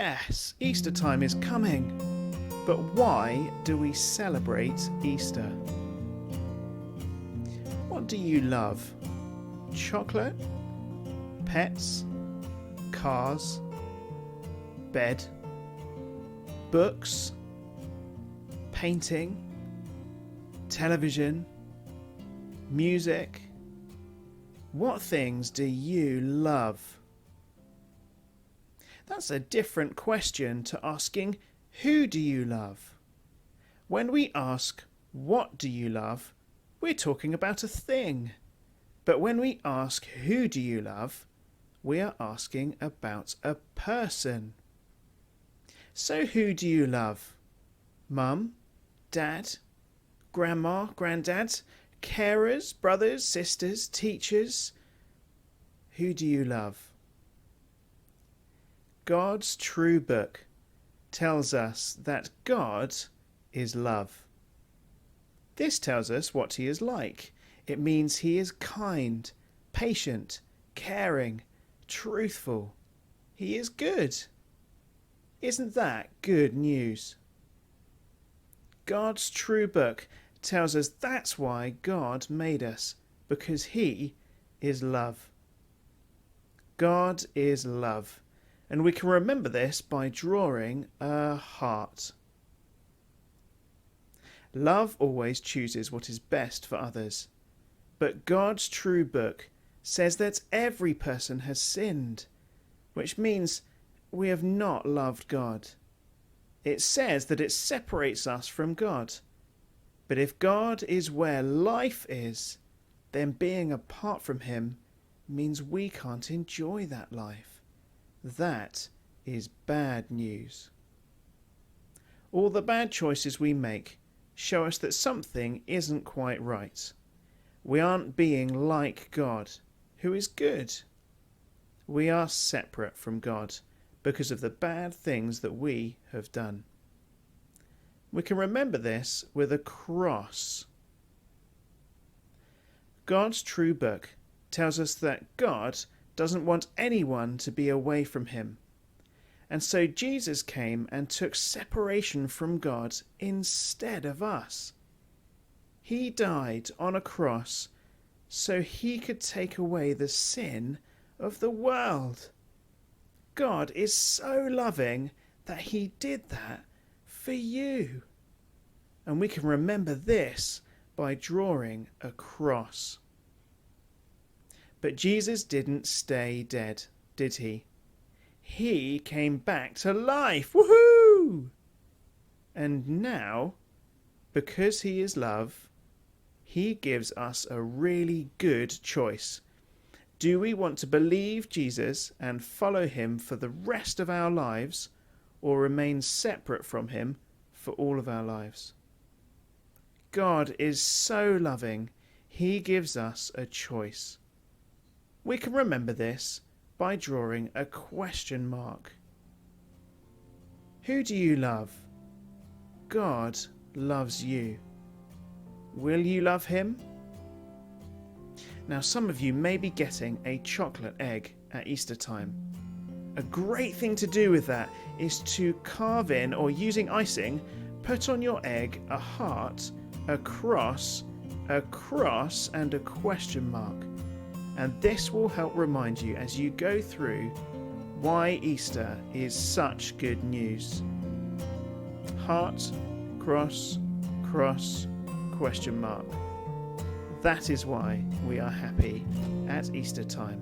Yes, Easter time is coming. But why do we celebrate Easter? What do you love? Chocolate? Pets? Cars? Bed? Books? Painting? Television? Music? What things do you love? That's a different question to asking, who do you love? When we ask, what do you love, we're talking about a thing. But when we ask, who do you love, we are asking about a person. So who do you love? Mum? Dad? Grandma? Granddad? Carers? Brothers? Sisters? Teachers? Who do you love? God's true book tells us that God is love. This tells us what he is like. It means he is kind, patient, caring, truthful. He is good. Isn't that good news? God's true book tells us that's why God made us, because he is love. God is love. And we can remember this by drawing a heart. Love always chooses what is best for others. But God's true book says that every person has sinned, which means we have not loved God. It says that it separates us from God. But if God is where life is, then being apart from him means we can't enjoy that life. That is bad news. All the bad choices we make show us that something isn't quite right. We aren't being like God, who is good. We are separate from God because of the bad things that we have done. We can remember this with a cross. God's true book tells us that God doesn't want anyone to be away from him. And so Jesus came and took separation from God instead of us. He died on a cross so he could take away the sin of the world. God is so loving that he did that for you. And we can remember this by drawing a cross. But Jesus didn't stay dead, did he? He came back to life. Woohoo! And now, because he is love, he gives us a really good choice. Do we want to believe Jesus and follow him for the rest of our lives, or remain separate from him for all of our lives? God is so loving, he gives us a choice. We can remember this by drawing a question mark. Who do you love? God loves you. Will you love him? Now, some of you may be getting a chocolate egg at Easter time. A great thing to do with that is to carve in, or using icing, put on your egg a heart, a cross, and a question mark. And this will help remind you as you go through why Easter is such good news. Heart, cross, question mark. That is why we are happy at Easter time.